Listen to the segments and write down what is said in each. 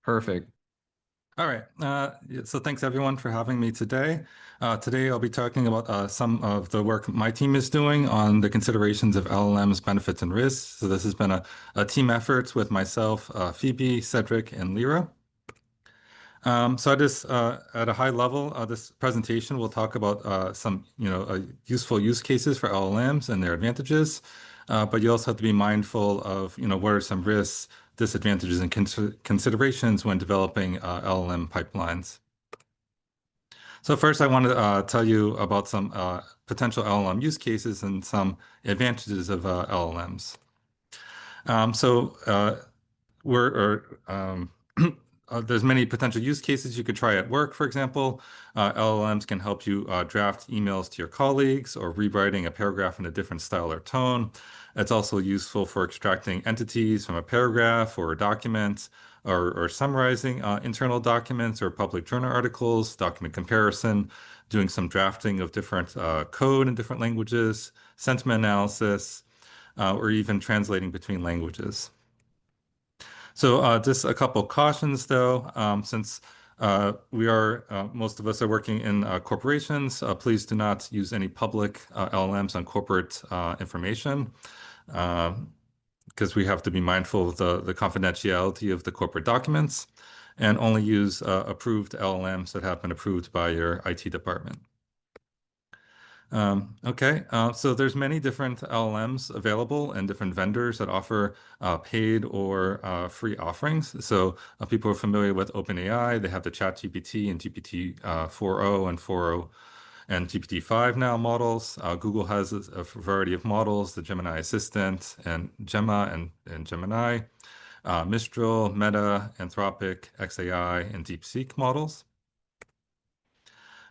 Perfect. All right. Yeah, so thanks everyone for having me today. Today I'll be talking about some of the work my team is doing on the considerations of LLMs, benefits, and risks. So this has been a team effort with myself, Phoebe, Cedric, and Lira. So I just, at a high level, this presentation will talk about some, useful use cases for LLMs and their advantages. But you also have to be mindful of, what are some risks, disadvantages, and considerations when developing LLM pipelines. So first, I want to tell you about some potential LLM use cases and some advantages of LLMs. So we're or, there's many potential use cases you could try at work, for example. LLMs can help you draft emails to your colleagues or rewriting a paragraph in a different style or tone. It's also useful for extracting entities from a paragraph or a document or summarizing internal documents or public journal articles, document comparison, doing some drafting of different code in different languages, sentiment analysis, or even translating between languages. So just a couple cautions though, since most of us are working in corporations, please do not use any public LLMs on corporate information because we have to be mindful of the confidentiality of the corporate documents and only use approved LLMs that have been approved by your IT department. Okay, so there's many different LLMs available and different vendors that offer paid or free offerings. So people are familiar with OpenAI. They have the ChatGPT and GPT 4.0 and 4.0 and GPT-5 now models. Google has a variety of models, the Gemini Assistant and Gemma and Gemini, Mistral, Meta, Anthropic, XAI, and DeepSeek models.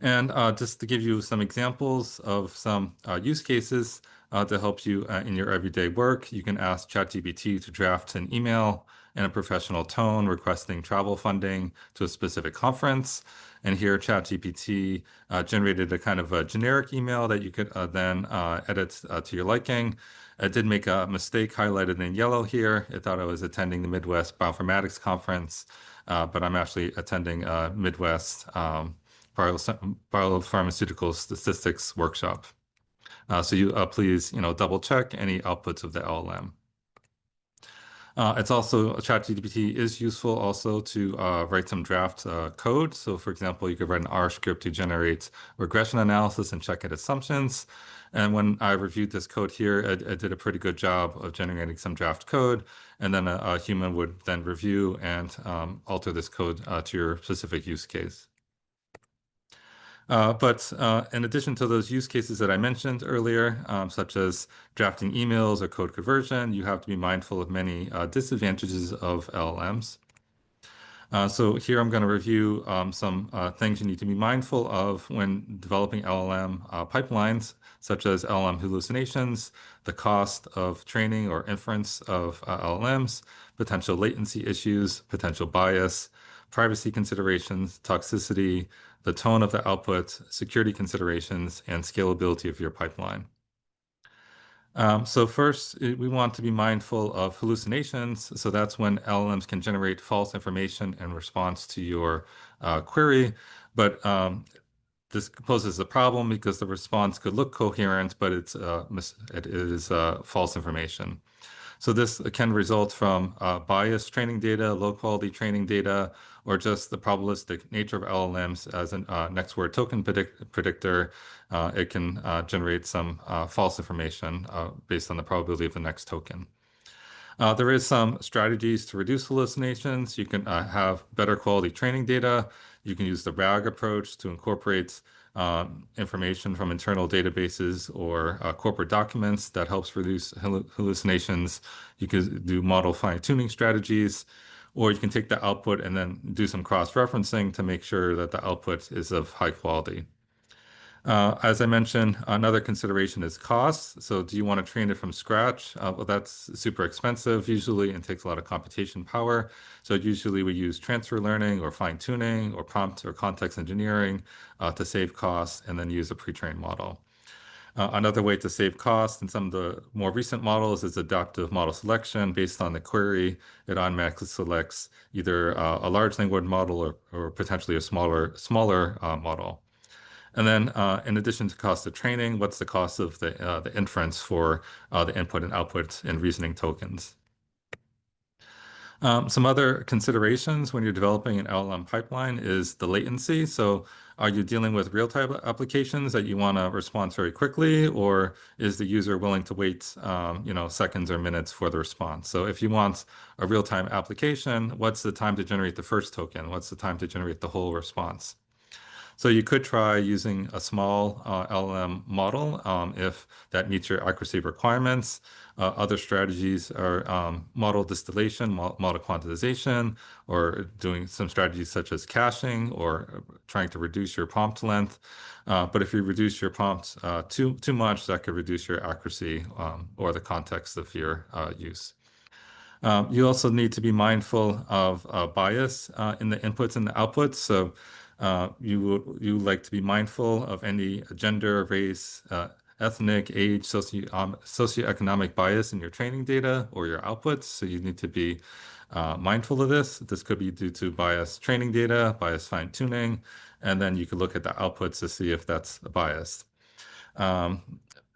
And just to give you some examples of some use cases to help you in your everyday work, you can ask ChatGPT to draft an email in a professional tone requesting travel funding to a specific conference. And here ChatGPT generated a kind of a generic email that you could then edit to your liking. It did make a mistake highlighted in yellow here. It thought I was attending the Midwest Bioinformatics Conference, but I'm actually attending Midwest biopharmaceutical statistics workshop. So you please, double check any outputs of the LLM. It's also ChatGPT is useful also to write some draft code. So for example, you could write an R script to generate regression analysis and check its assumptions. And when I reviewed this code here, it did a pretty good job of generating some draft code. And then a human would then review and alter this code to your specific use case. But in addition to those use cases that I mentioned earlier, such as drafting emails or code conversion, you have to be mindful of many disadvantages of LLMs. So here I'm going to review some things you need to be mindful of when developing LLM pipelines, such as LLM hallucinations, the cost of training or inference of LLMs, potential latency issues, potential bias, privacy considerations, toxicity, the tone of the output, security considerations, and scalability of your pipeline. So first, we want to be mindful of hallucinations. So that's when LLMs can generate false information in response to your query. But this poses a problem because the response could look coherent, but it is false information. So this can result from biased training data, low quality training data, or just the probabilistic nature of LLMs as a next word token predictor. It can generate some false information based on the probability of the next token. There is some strategies to reduce hallucinations. You can have better quality training data. You can use the RAG approach to incorporate information from internal databases or corporate documents that helps reduce hallucinations. You can do model fine-tuning strategies, or you can take the output and then do some cross-referencing to make sure that the output is of high quality. As I mentioned, another consideration is cost. So do you want to train it from scratch? Well, that's super expensive usually and takes a lot of computation power. So usually we use transfer learning or fine tuning or prompt or context engineering to save costs and then use a pre-trained model. Another way to save cost in some of the more recent models is adaptive model selection. Based on the query, it automatically selects either a large language model or potentially a smaller model. And then, in addition to cost of training, what's the cost of the inference for the input and output and reasoning tokens? Some other considerations when you're developing an LLM pipeline is the latency. So, are you dealing with real-time applications that you want to respond very quickly, or is the user willing to wait, seconds or minutes for the response? So, if you want a real-time application, what's the time to generate the first token? What's the time to generate the whole response? So you could try using a small LLM model if that meets your accuracy requirements. Other strategies are model distillation, model quantization, or doing some strategies such as caching or trying to reduce your prompt length. But if you reduce your prompt too much, that could reduce your accuracy or the context of your use. You also need to be mindful of bias in the inputs and the outputs. So you like to be mindful of any gender, race, ethnic, age, socioeconomic bias in your training data or your outputs. So you need to be mindful of this. This could be due to bias training data, bias fine tuning, and then you could look at the outputs to see if that's biased. Um,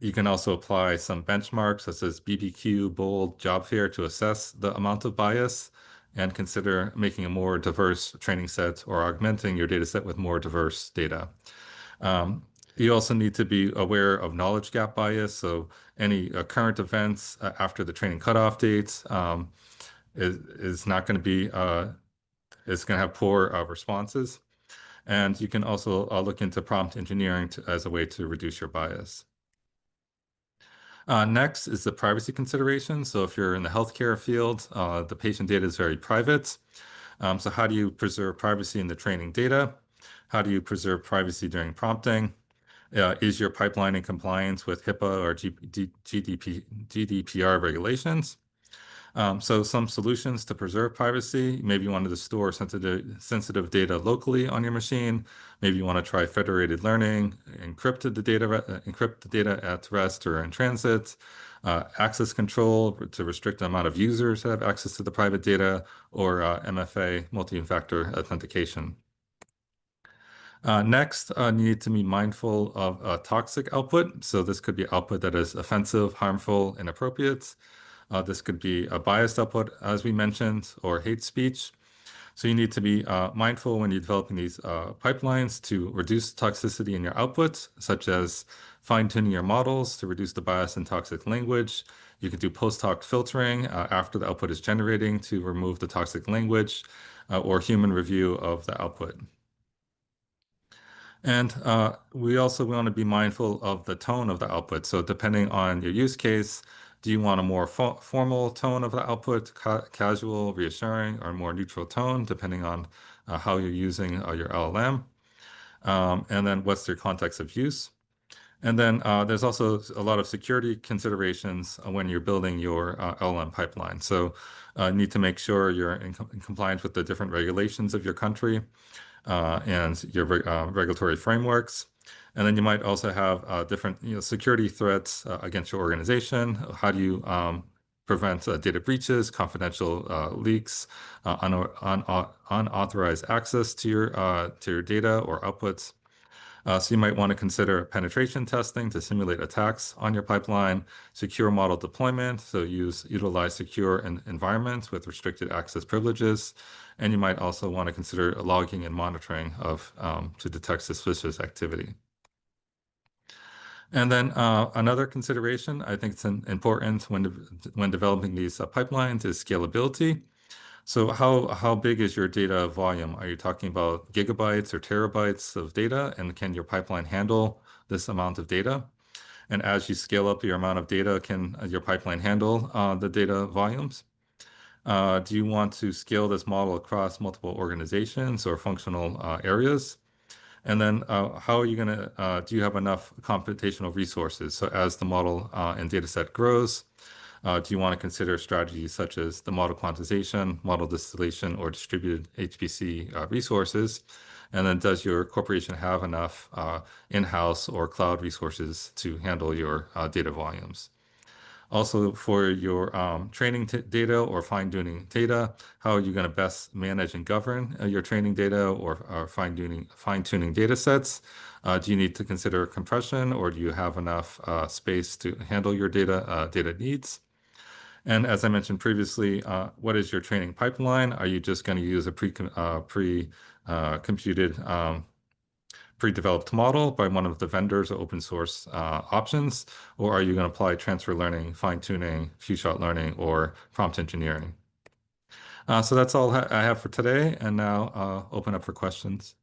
you can also apply some benchmarks such as BBQ, Bold, Job Fair to assess the amount of bias and consider making a more diverse training set or augmenting your data set with more diverse data. Um, you also need to be aware of knowledge gap bias. So any current events after the training cutoff dates is not going to be, is going to have poor responses. And you can also look into prompt engineering as a way to reduce your bias. Next is the privacy consideration. So if you're in the healthcare field, the patient data is very private. So how do you preserve privacy in the training data? How do you preserve privacy during prompting? Is your pipeline in compliance with HIPAA or GDPR regulations? So some solutions to preserve privacy. Maybe you wanted to store sensitive data locally on your machine. Maybe you want to try federated learning, encrypt the data at rest or in transit, access control to restrict the amount of users that have access to the private data, or MFA, multi-factor authentication. Next, you need to be mindful of toxic output. So this could be output that is offensive, harmful, inappropriate. This could be a biased output, as we mentioned, or hate speech. So you need to be mindful when you're developing these pipelines to reduce toxicity in your outputs, such as fine-tuning your models to reduce the bias in toxic language. You can do post-hoc filtering after the output is generating to remove the toxic language, or human review of the output. And we also want to be mindful of the tone of the output. So depending on your use case, do you want a more formal tone of the output, casual, reassuring, or more neutral tone, depending on how you're using your LLM? And then what's your context of use? And then there's also a lot of security considerations when you're building your LLM pipeline. So you need to make sure you're in compliance with the different regulations of your country and your regulatory frameworks. And then you might also have different security threats against your organization. How do you prevent data breaches, confidential leaks, unauthorized access to your data or outputs? So you might want to consider penetration testing to simulate attacks on your pipeline, secure model deployment, so utilize secure environments with restricted access privileges, and you might also want to consider logging and monitoring to detect suspicious activity. And then another consideration, I think it's important when developing these pipelines, is scalability. So how big is your data volume? Are you talking about gigabytes or terabytes of data? And can your pipeline handle this amount of data? And as you scale up your amount of data, can your pipeline handle the data volumes? Do you want to scale this model across multiple organizations or functional areas? And then how are you going to, do you have enough computational resources? So as the model and data set grows, Do you want to consider strategies such as the model quantization, model distillation, or distributed HPC resources? And then does your corporation have enough in-house or cloud resources to handle your data volumes? Also, for your training data or fine-tuning data, how are you going to best manage and govern your training data or fine-tuning data sets? Do you need to consider compression, or do you have enough space to handle your data needs? And as I mentioned previously, what is your training pipeline? Are you just going to use a computed pre-developed model by one of the vendors or open source options, or are you going to apply transfer learning, fine-tuning, few-shot learning, or prompt engineering? So that's all I have for today, and now open up for questions.